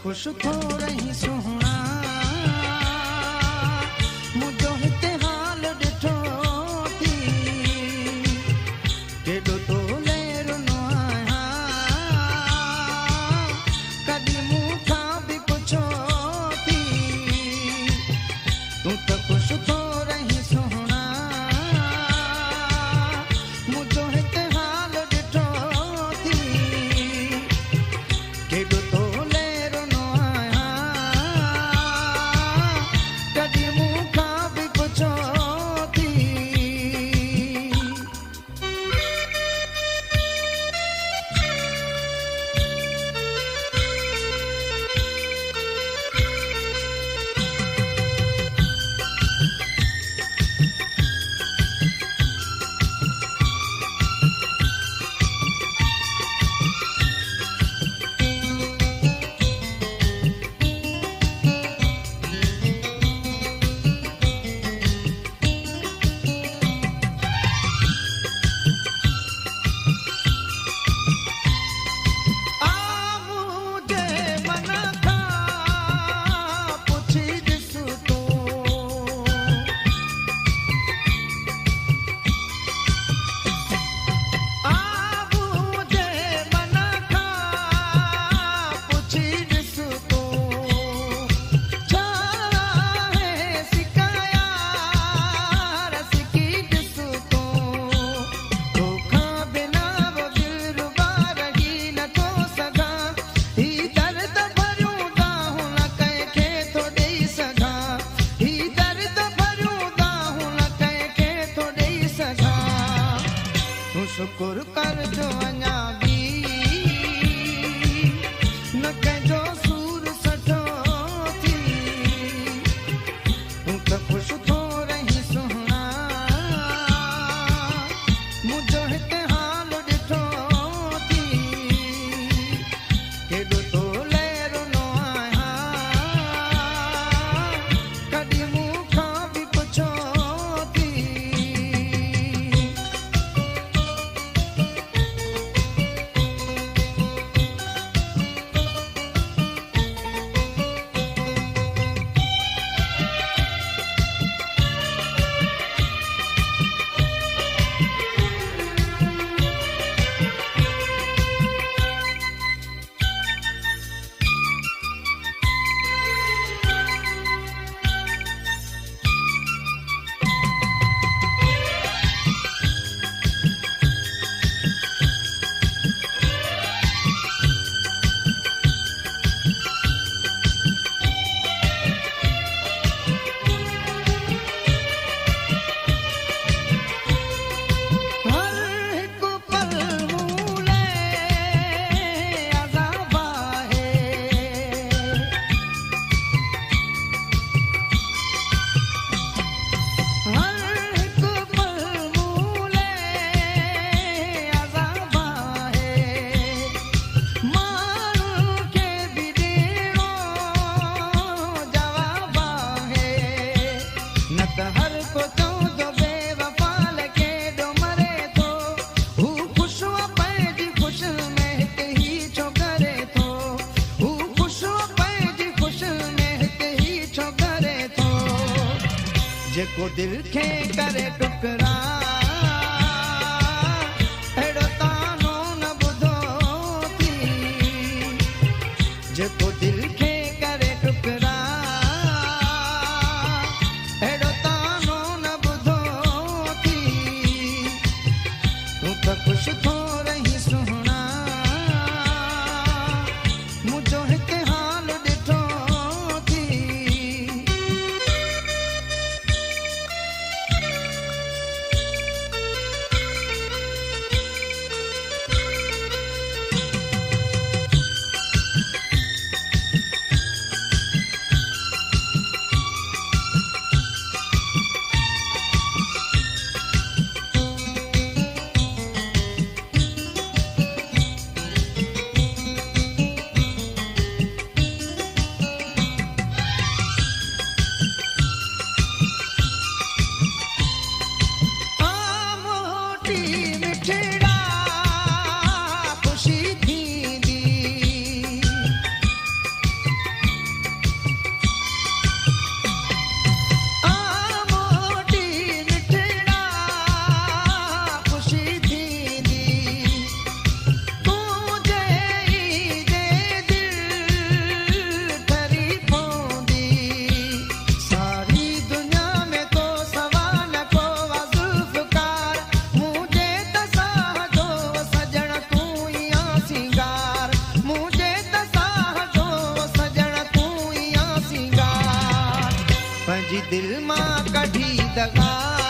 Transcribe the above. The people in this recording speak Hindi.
खुश थो रही सुहिणा मुंहिंजो हिते हाल ॾिठो थी केॾो तो लेरनो आहियां कॾहिं मूंखां बि पुछो थी तूं त खुश थो रही सुहिणा मुंहिंजो हिते हाल ॾिठो थी केॾो तो लेरनो आहियां कॾहिं मूंखां बि पुछो थी शुक्र कर जो अञा बि न कंहिंजो सूर सठो थी तूं त ख़ुशि थो रही सुहिणा मुंहिंजो हिते हाल ॾिठो थी केॾो तो लेरनो आहियां कॾहिं मूंखां बि पुछो थी जेको दिल खे करे टुकरा अहिड़ो तानो न ॿुधो थी जेको दिल खे करे टुकरा अहिड़ो तानो न ॿुधो थी तूं त ख़ुशि थो रही सुहिणा मुंहिंजो हिते हाल ॾिठो थी कढी दगा